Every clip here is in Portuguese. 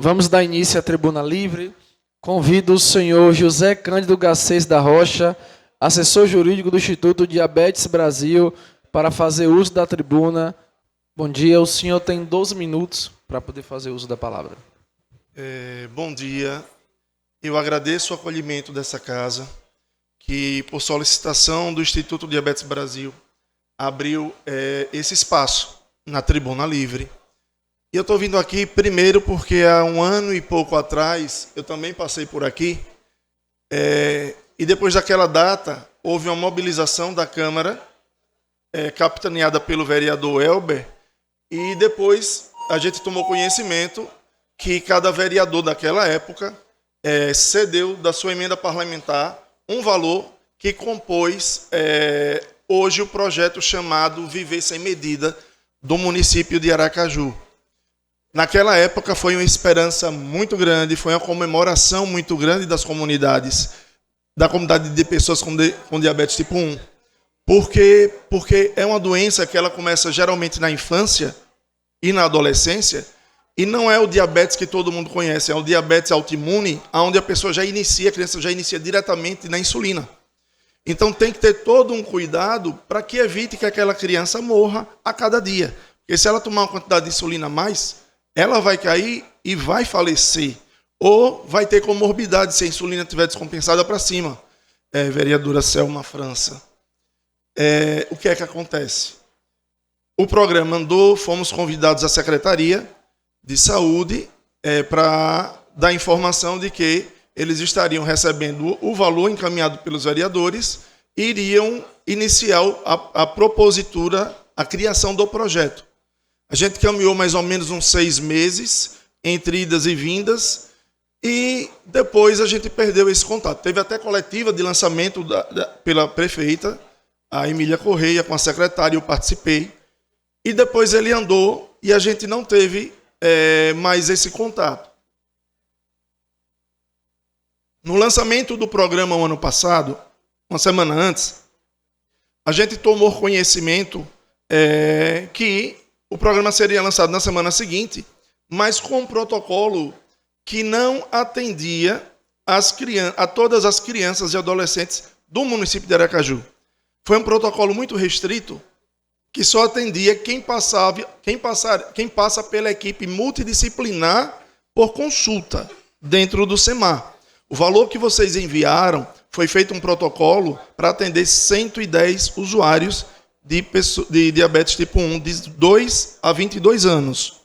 Vamos dar início à tribuna livre. Convido o senhor José Cândido Garcês da Rocha, assessor jurídico do Instituto Diabetes Brasil, para fazer uso da tribuna. Bom dia, o senhor tem 12 minutos para poder fazer uso da palavra. Bom dia, eu agradeço o acolhimento dessa casa, que por solicitação do Instituto Diabetes Brasil abriu esse espaço na tribuna livre. E eu estou vindo aqui primeiro porque há um ano e pouco atrás eu também passei por aqui e depois daquela data houve uma mobilização da Câmara capitaneada pelo vereador Elber e depois a gente tomou conhecimento que cada vereador daquela época cedeu da sua emenda parlamentar um valor que compôs hoje o projeto chamado Viver Sem Medida do município de Aracaju. Naquela época foi uma esperança muito grande, foi uma comemoração muito grande das comunidades, da comunidade de pessoas com diabetes tipo 1. Porque é uma doença que ela começa geralmente na infância e na adolescência, e não é o diabetes que todo mundo conhece, é o diabetes autoimune, onde a criança já inicia diretamente na insulina. Então tem que ter todo um cuidado para que evite que aquela criança morra a cada dia. Porque se ela tomar uma quantidade de insulina a mais, ela vai cair e vai falecer. Ou vai ter comorbidade se a insulina estiver descompensada para cima. Vereadora Selma França. O que é que acontece? O programa andou, fomos convidados à Secretaria de Saúde para dar informação de que eles estariam recebendo o valor encaminhado pelos vereadores e iriam iniciar a propositura, a criação do projeto. A gente caminhou mais ou menos uns 6 meses, entre idas e vindas, e depois a gente perdeu esse contato. Teve até coletiva de lançamento pela prefeita, a Emília Correia, com a secretária, eu participei, e depois ele andou e a gente não teve mais esse contato. No lançamento do programa o ano passado, uma semana antes, a gente tomou conhecimento que o programa seria lançado na semana seguinte, mas com um protocolo que não atendia a todas as crianças e adolescentes do município de Aracaju. Foi um protocolo muito restrito, que só atendia quem passa pela equipe multidisciplinar por consulta dentro do SEMAR. O valor que vocês enviaram foi feito um protocolo para atender 110 usuários de diabetes tipo 1, de 2 a 22 anos.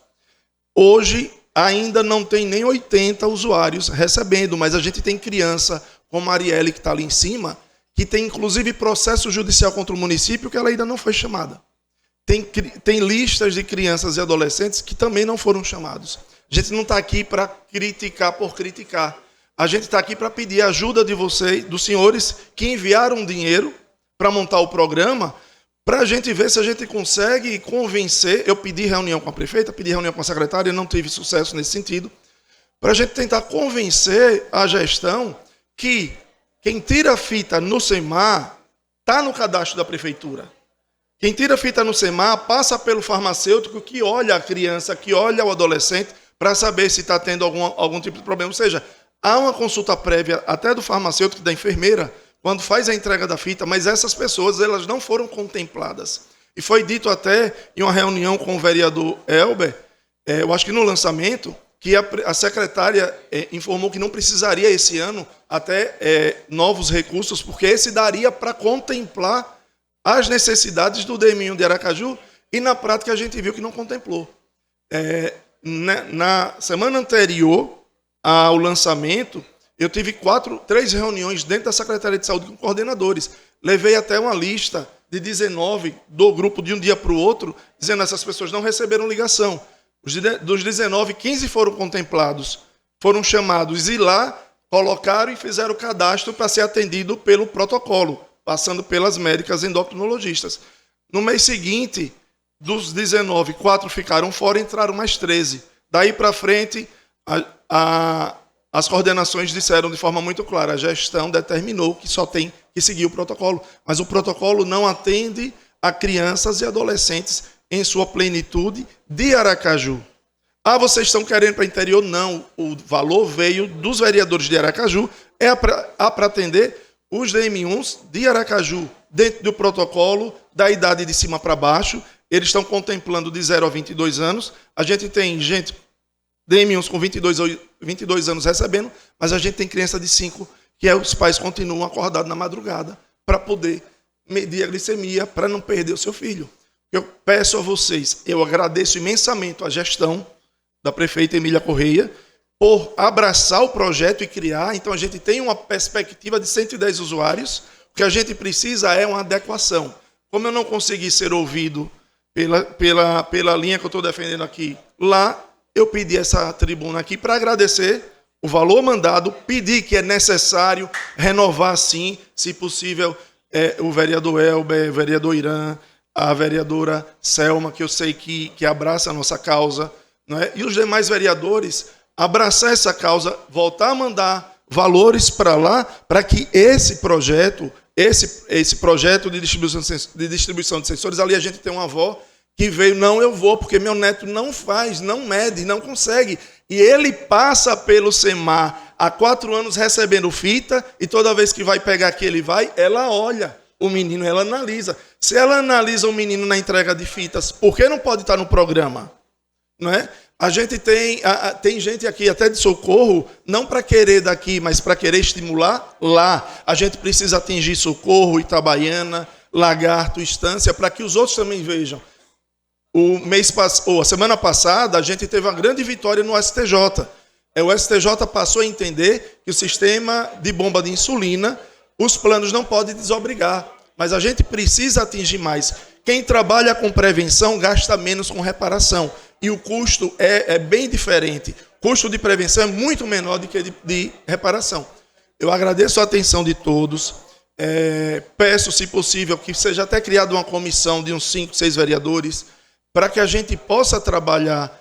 Hoje, ainda não tem nem 80 usuários recebendo, mas a gente tem criança, como a Marielle, que está ali em cima, que tem inclusive processo judicial contra o município, que ela ainda não foi chamada. Tem listas de crianças e adolescentes que também não foram chamados. A gente não está aqui para criticar por criticar. A gente está aqui para pedir a ajuda de vocês, dos senhores que enviaram dinheiro para montar o programa, para a gente ver se a gente consegue convencer. Eu pedi reunião com a prefeita, pedi reunião com a secretária, não tive sucesso nesse sentido, para a gente tentar convencer a gestão que quem tira a fita no SEMAR está no cadastro da prefeitura. Quem tira a fita no SEMAR passa pelo farmacêutico que olha a criança, que olha o adolescente, para saber se está tendo algum tipo de problema. Ou seja, há uma consulta prévia até do farmacêutico, da enfermeira, quando faz a entrega da fita, mas essas pessoas elas não foram contempladas. E foi dito até em uma reunião com o vereador Elber, eu acho que no lançamento, que a secretária informou que não precisaria esse ano até novos recursos, porque esse daria para contemplar as necessidades do DMI de Aracaju, e na prática a gente viu que não contemplou. Na semana anterior ao lançamento, eu tive 3 reuniões dentro da Secretaria de Saúde com coordenadores. Levei até uma lista de 19 do grupo de um dia para o outro, dizendo que essas pessoas não receberam ligação. Dos 19, 15 foram contemplados, foram chamados e lá colocaram e fizeram o cadastro para ser atendido pelo protocolo, passando pelas médicas endocrinologistas. No mês seguinte, dos 19, 4 ficaram fora, entraram mais 13. Daí para frente, as coordenações disseram de forma muito clara, a gestão determinou que só tem que seguir o protocolo, mas o protocolo não atende a crianças e adolescentes em sua plenitude de Aracaju. Ah, vocês estão querendo para o interior? Não, o valor veio dos vereadores de Aracaju, para atender os DM1s de Aracaju, dentro do protocolo da idade de cima para baixo. Eles estão contemplando de 0 a 22 anos. A gente tem gente, DM1s com 22 anos recebendo, mas a gente tem criança de 5, que os pais continuam acordados na madrugada para poder medir a glicemia, para não perder o seu filho. Eu peço a vocês, eu agradeço imensamente a gestão da prefeita Emília Correia por abraçar o projeto e criar. Então, a gente tem uma perspectiva de 110 usuários. O que a gente precisa é uma adequação. Como eu não consegui ser ouvido pela linha que eu estou defendendo aqui, lá eu pedi essa tribuna aqui para agradecer o valor mandado, pedir que é necessário renovar, sim, se possível, o vereador Elber, o vereador Irã, a vereadora Selma, que eu sei que abraça a nossa causa, não é? E os demais vereadores abraçar essa causa, voltar a mandar valores para lá, para que esse projeto de distribuição de sensores, ali a gente tem uma avó que veio, não, eu vou, porque meu neto não faz, não mede, não consegue. E ele passa pelo SEMAR há 4 anos recebendo fita, e toda vez que vai pegar aqui, ela olha o menino, ela analisa. Se ela analisa o menino na entrega de fitas, por que não pode estar no programa? Não é? A gente tem gente aqui até de Socorro, não para querer daqui, mas para querer estimular lá. A gente precisa atingir Socorro, Itabaiana, Lagarto, Estância, para que os outros também vejam. A semana passada, a gente teve uma grande vitória no STJ. O STJ passou a entender que o sistema de bomba de insulina, os planos não podem desobrigar, mas a gente precisa atingir mais. Quem trabalha com prevenção gasta menos com reparação. E o custo é bem diferente. O custo de prevenção é muito menor do que de reparação. Eu agradeço a atenção de todos. Peço, se possível, que seja até criada uma comissão de uns 5, 6 vereadores, para que a gente possa trabalhar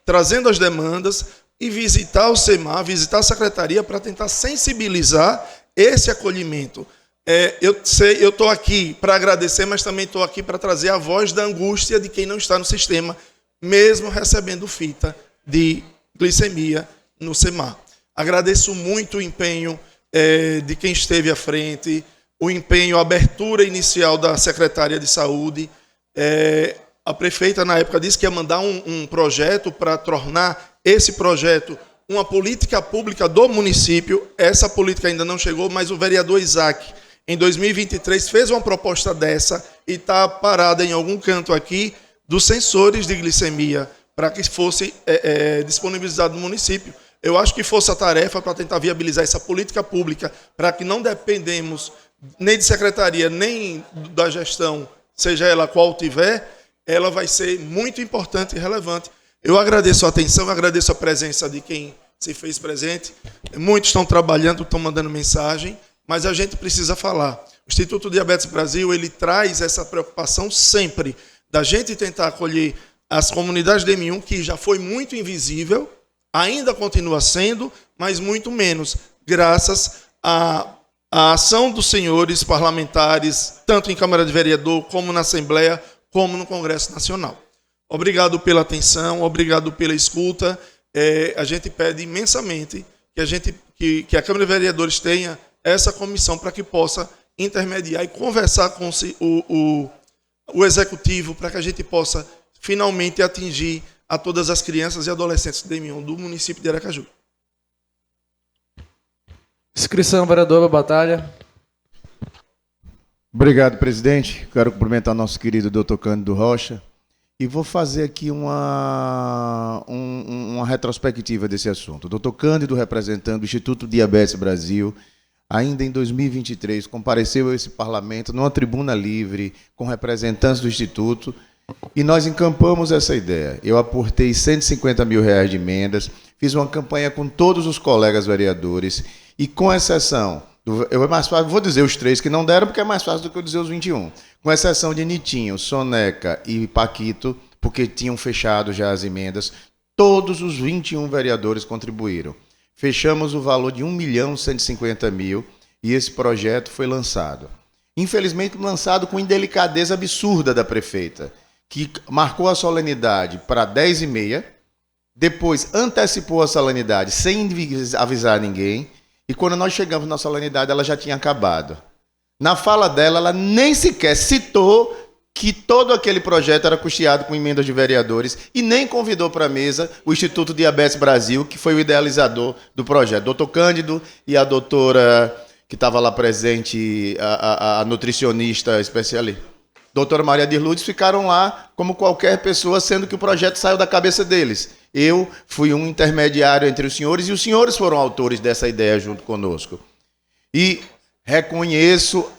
trazendo as demandas e visitar o SEMAR, visitar a secretaria, para tentar sensibilizar esse acolhimento. Eu estou aqui para agradecer, mas também estou aqui para trazer a voz da angústia de quem não está no sistema, mesmo recebendo fita de glicemia no SEMAR. Agradeço muito o empenho de quem esteve à frente, o empenho, a abertura inicial da secretária de saúde. A prefeita, na época, disse que ia mandar um projeto para tornar esse projeto uma política pública do município. Essa política ainda não chegou, mas o vereador Isaac, em 2023, fez uma proposta dessa e está parada em algum canto aqui, dos sensores de glicemia, para que fosse disponibilizado no município. Eu acho que fosse a tarefa para tentar viabilizar essa política pública, para que não dependemos nem de secretaria, nem da gestão, seja ela qual tiver, ela vai ser muito importante e relevante. Eu agradeço a atenção, agradeço a presença de quem se fez presente. Muitos estão trabalhando, estão mandando mensagem, mas a gente precisa falar. O Instituto Diabetes Brasil, ele traz essa preocupação sempre, da gente tentar acolher as comunidades de DM1, que já foi muito invisível, ainda continua sendo, mas muito menos, graças à ação dos senhores parlamentares, tanto em Câmara de Vereador, como na Assembleia, como no Congresso Nacional. Obrigado pela atenção, obrigado pela escuta. A gente pede imensamente que a Câmara de Vereadores tenha essa comissão para que possa intermediar e conversar com o Executivo, para que a gente possa finalmente atingir a todas as crianças e adolescentes do DM1 do município de Aracaju. Inscrição, vereador Batalha. Obrigado, presidente. Quero cumprimentar nosso querido doutor Cândido Rocha e vou fazer aqui uma retrospectiva desse assunto. O doutor Cândido, representando o Instituto Diabetes Brasil, ainda em 2023, compareceu a esse parlamento numa tribuna livre com representantes do Instituto e nós encampamos essa ideia. Eu aportei R$150 mil de emendas, fiz uma campanha com todos os colegas vereadores e, com exceção, vou dizer os 3 que não deram, porque é mais fácil do que eu dizer os 21, com exceção de Nitinho, Soneca e Paquito, porque tinham fechado já as emendas, todos os 21 vereadores contribuíram. Fechamos o valor de R$1.150.000 e esse projeto foi lançado. Infelizmente, lançado com indelicadeza absurda da prefeita, que marcou a solenidade para 10h30, depois antecipou a solenidade sem avisar ninguém, e quando nós chegamos na solenidade ela já tinha acabado. Na fala dela, ela nem sequer citou que todo aquele projeto era custeado com emendas de vereadores e nem convidou para a mesa o Instituto Diabetes Brasil, que foi o idealizador do projeto. Doutor Cândido e a doutora que estava lá presente, a nutricionista especialista, doutora Maria de Lourdes, ficaram lá como qualquer pessoa, sendo que o projeto saiu da cabeça deles. Eu fui um intermediário entre os senhores e os senhores foram autores dessa ideia junto conosco. E reconheço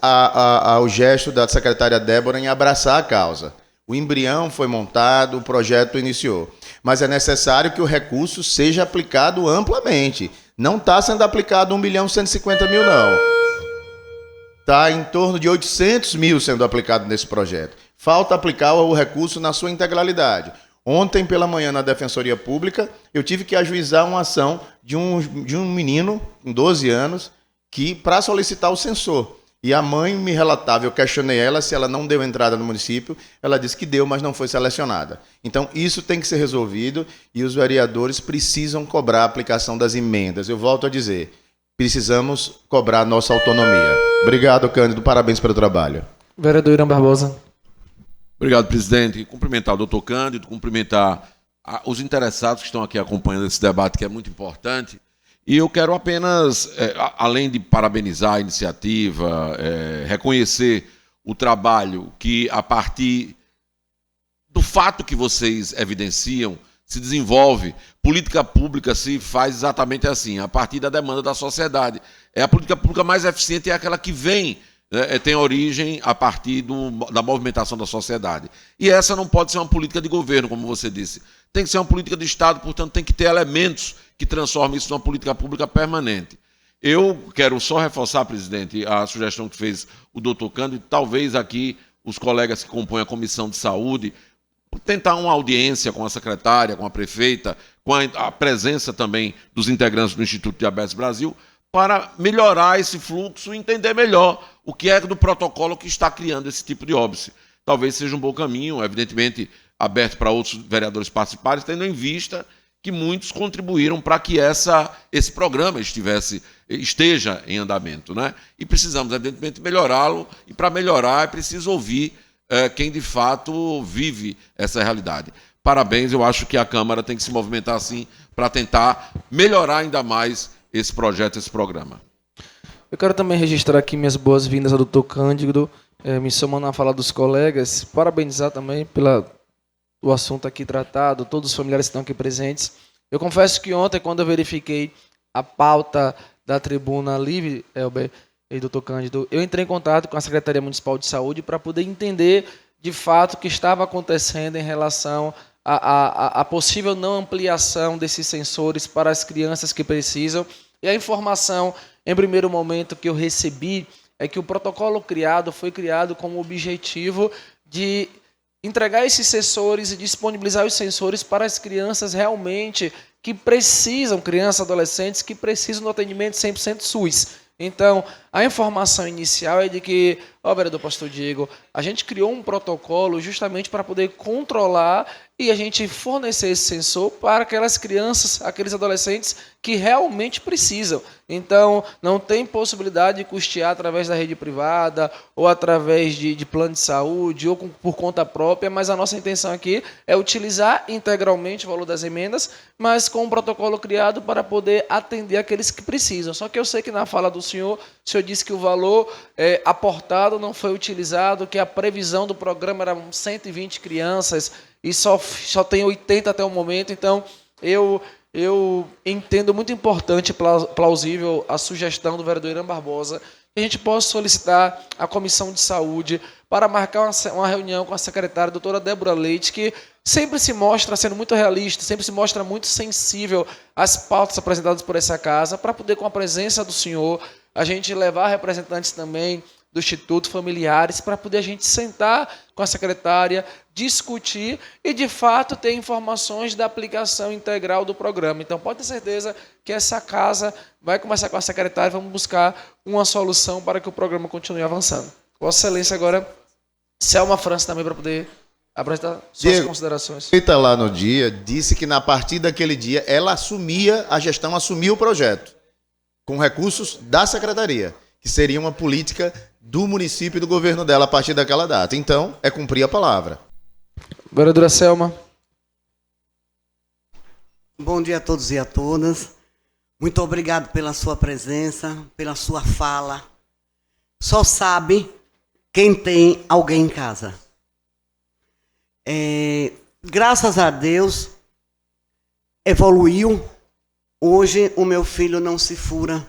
o gesto da secretária Débora em abraçar a causa. O embrião foi montado, o projeto iniciou. Mas é necessário que o recurso seja aplicado amplamente. Não está sendo aplicado 1.150.000, não. Está em torno de 800 mil sendo aplicado nesse projeto. Falta aplicar o recurso na sua integralidade. Ontem, pela manhã, na Defensoria Pública, eu tive que ajuizar uma ação de um menino, com 12 anos, que para solicitar o sensor. E a mãe me relatava, eu questionei ela se ela não deu entrada no município, ela disse que deu, mas não foi selecionada. Então, isso tem que ser resolvido e os vereadores precisam cobrar a aplicação das emendas. Eu volto a dizer, precisamos cobrar a nossa autonomia. Obrigado, Cândido, parabéns pelo trabalho. Vereador Irã Barbosa. Obrigado, presidente. Cumprimentar o doutor Cândido, cumprimentar os interessados que estão aqui acompanhando esse debate, que é muito importante. E eu quero apenas, além de parabenizar a iniciativa, reconhecer o trabalho que, a partir do fato que vocês evidenciam, se desenvolve. Política pública se faz exatamente assim, a partir da demanda da sociedade. A política pública mais eficiente é aquela que vem, tem origem a partir da movimentação da sociedade. E essa não pode ser uma política de governo, como você disse. Tem que ser uma política de Estado, portanto, tem que ter elementos que transformem isso numa política pública permanente. Eu quero só reforçar, presidente, a sugestão que fez o doutor Cândido, talvez aqui os colegas que compõem a Comissão de Saúde, tentar uma audiência com a secretária, com a prefeita, com a presença também dos integrantes do Instituto Diabetes Brasil, para melhorar esse fluxo e entender melhor o que é do protocolo que está criando esse tipo de óbice. Talvez seja um bom caminho, evidentemente aberto para outros vereadores participarem, tendo em vista que muitos contribuíram para que esse programa esteja em andamento, né? E precisamos, evidentemente, melhorá-lo, e para melhorar é preciso ouvir quem de fato vive essa realidade. Parabéns, eu acho que a Câmara tem que se movimentar assim para tentar melhorar ainda mais esse projeto, esse programa. Eu quero também registrar aqui minhas boas-vindas ao doutor Cândido, me somando na fala dos colegas, parabenizar também pelo assunto aqui tratado, todos os familiares que estão aqui presentes. Eu confesso que ontem, quando eu verifiquei a pauta da tribuna livre, Elber e doutor Cândido, eu entrei em contato com a Secretaria Municipal de Saúde para poder entender de fato o que estava acontecendo em relação à possível não ampliação desses sensores para as crianças que precisam. E a informação, em primeiro momento, que eu recebi é que o protocolo foi criado com o objetivo de entregar esses sensores e disponibilizar os sensores para as crianças realmente que precisam, crianças e adolescentes que precisam do atendimento 100% SUS. Então, a informação inicial é de que, vereador Pastor Diego, a gente criou um protocolo justamente para poder controlar e a gente fornecer esse sensor para aquelas crianças, aqueles adolescentes que realmente precisam. Então, não tem possibilidade de custear através da rede privada ou através de plano de saúde ou por conta própria, mas a nossa intenção aqui é utilizar integralmente o valor das emendas, mas com um protocolo criado para poder atender aqueles que precisam. Só que eu sei que na fala do senhor, o senhor disse que o valor aportado não foi utilizado, que a previsão do programa era 120 crianças e só tem 80 até o momento. Então, eu entendo muito importante, plausível, a sugestão do vereador Irã Barbosa, que a gente possa solicitar à Comissão de Saúde para marcar uma reunião com a secretária, a doutora Débora Leite, que sempre se mostra sendo muito realista, sempre se mostra muito sensível às pautas apresentadas por essa casa, para poder, com a presença do senhor, a gente levar representantes também do Instituto, familiares, para poder a gente sentar com a secretária, discutir e, de fato, ter informações da aplicação integral do programa. Então, pode ter certeza que essa casa vai começar com a secretária, vamos buscar uma solução para que o programa continue avançando. Vossa Excelência, agora, Selma França também para poder apresentar suas Diego, considerações. Feita lá no dia, disse que na partir daquele dia ela assumia, a gestão assumia o projeto, com recursos da secretaria, que seria uma política do município e do governo dela a partir daquela data. Então, é cumprir a palavra. Vereadora Selma. Bom dia a todos e a todas. Muito obrigado pela sua presença, pela sua fala. Só sabe quem tem alguém em casa. Graças a Deus, evoluiu. Hoje o meu filho não se fura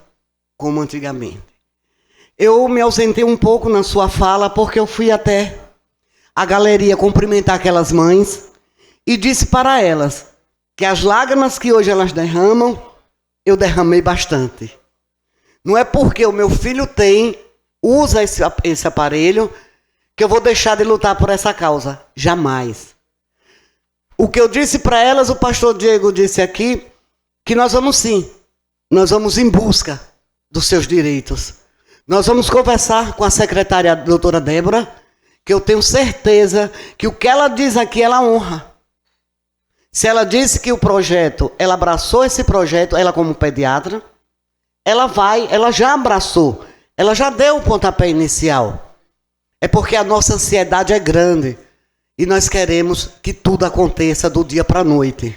como antigamente. Eu me ausentei um pouco na sua fala porque eu fui até a galeria cumprimentar aquelas mães e disse para elas que as lágrimas que hoje elas derramam, eu derramei bastante. Não é porque o meu filho usa esse aparelho, que eu vou deixar de lutar por essa causa. Jamais. O que eu disse para elas, o pastor Diego disse aqui, que nós vamos sim, nós vamos em busca dos seus direitos. Nós vamos conversar com a secretária, a doutora Débora, que eu tenho certeza que o que ela diz aqui, ela honra. Se ela disse que o projeto, ela abraçou esse projeto, ela como pediatra, ela já abraçou, ela já deu o pontapé inicial. É porque a nossa ansiedade é grande e nós queremos que tudo aconteça do dia para a noite.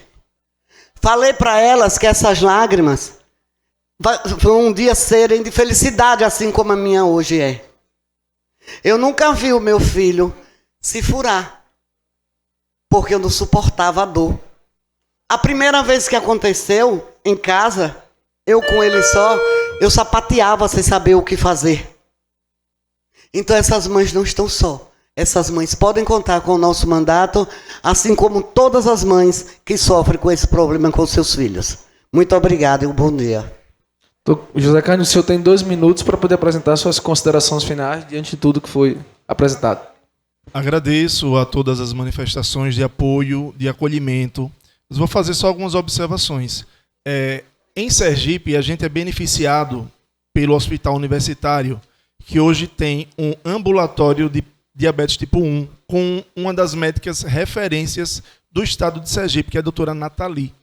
Falei para elas que essas lágrimas vão um dia serem de felicidade, assim como a minha hoje é. Eu nunca vi o meu filho se furar, porque eu não suportava a dor. A primeira vez que aconteceu em casa, eu com ele só, eu sapateava sem saber o que fazer. Então essas mães não estão só. Essas mães podem contar com o nosso mandato, assim como todas as mães que sofrem com esse problema com seus filhos. Muito obrigado e um bom dia. José Cândido, o senhor tem 2 minutos para poder apresentar suas considerações finais diante de tudo que foi apresentado. Agradeço a todas as manifestações de apoio, de acolhimento. Mas vou fazer só algumas observações. Em Sergipe, a gente é beneficiado pelo Hospital Universitário, que hoje tem um ambulatório de diabetes tipo 1, com uma das médicas referências do estado de Sergipe, que é a doutora Nathalie.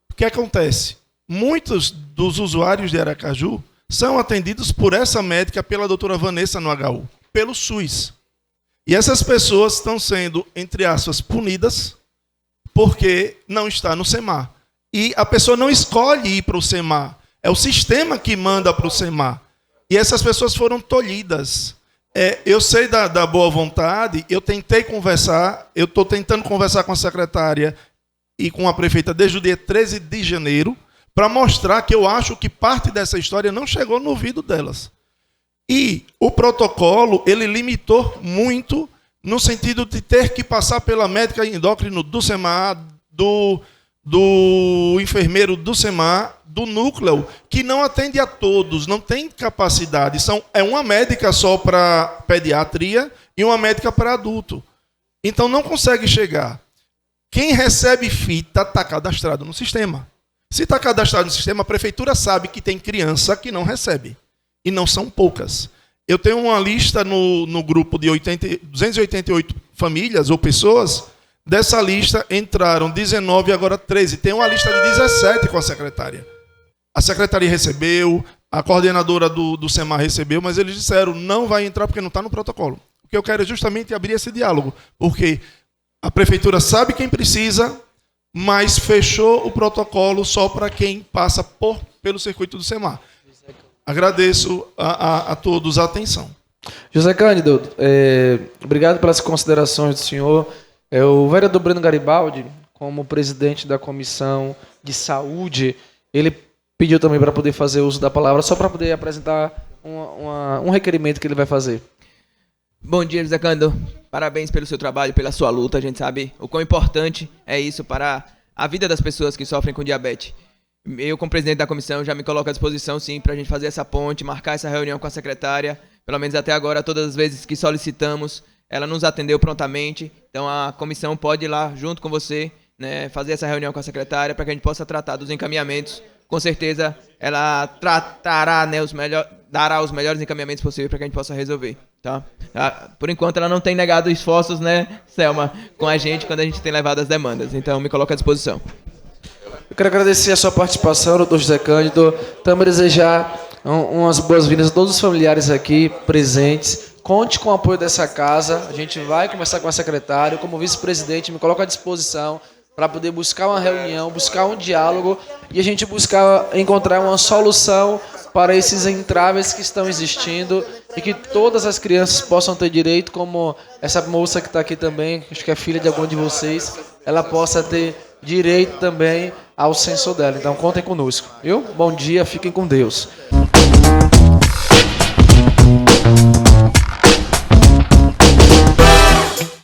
O que acontece? Muitos dos usuários de Aracaju são atendidos por essa médica, pela doutora Vanessa no HU, pelo SUS. E essas pessoas estão sendo, entre aspas, punidas porque não está no SEMAR. E a pessoa não escolhe ir para o SEMAR. É o sistema que manda para o SEMAR. E essas pessoas foram tolhidas. Eu sei da boa vontade, eu tentei conversar, eu estou tentando conversar com a secretária e com a prefeita desde o dia 13 de janeiro, para mostrar que eu acho que parte dessa história não chegou no ouvido delas. E o protocolo, ele limitou muito, no sentido de ter que passar pela médica endócrino do SEMAR, do enfermeiro do SEMAR, do núcleo, que não atende a todos, não tem capacidade. É uma médica só para pediatria e uma médica para adulto. Então não consegue chegar. Quem recebe fita está cadastrado no sistema. Se está cadastrado no sistema, a prefeitura sabe que tem criança que não recebe. E não são poucas. Eu tenho uma lista no grupo de 288 famílias ou pessoas. Dessa lista entraram 19 e agora 13. Tem uma lista de 17 com a secretária. A secretaria recebeu, a coordenadora do SEMAR recebeu, mas eles disseram, não vai entrar porque não está no protocolo. O que eu quero é justamente abrir esse diálogo, porque a prefeitura sabe quem precisa, mas fechou o protocolo só para quem passa pelo circuito do SEMAR. Agradeço a todos a atenção. José Cândido, obrigado pelas considerações do senhor. O vereador Breno Garibaldi, como presidente da Comissão de Saúde, ele pediu também para poder fazer uso da palavra, só para poder apresentar um requerimento que ele vai fazer. Bom dia, José Cândido. Parabéns pelo seu trabalho, pela sua luta. A gente sabe o quão importante é isso para a vida das pessoas que sofrem com diabetes. Eu, como presidente da comissão, já me coloco à disposição, sim, para a gente fazer essa ponte, marcar essa reunião com a secretária. Pelo menos até agora, todas as vezes que solicitamos, ela nos atendeu prontamente. Então, a comissão pode ir lá, junto com você, né, fazer essa reunião com a secretária para que a gente possa tratar dos encaminhamentos. Com certeza, ela tratará, né, dará os melhores encaminhamentos possíveis para que a gente possa resolver. Tá? Por enquanto ela não tem negado esforços, né, Selma, com a gente quando a gente tem levado as demandas. Então me coloco à disposição. Eu quero agradecer a sua participação, doutor José Cândido. Também desejar umas boas-vindas a todos os familiares aqui presentes. Conte com o apoio dessa casa. A gente vai conversar com a secretária. Como vice-presidente, me coloco à disposição para poder buscar uma reunião, buscar um diálogo e a gente buscar encontrar uma solução para esses entraves que estão existindo e que todas as crianças possam ter direito, como essa moça que está aqui também, acho que é filha de algum de vocês, ela possa ter direito também ao censo dela. Então contem conosco, viu? Bom dia, fiquem com Deus.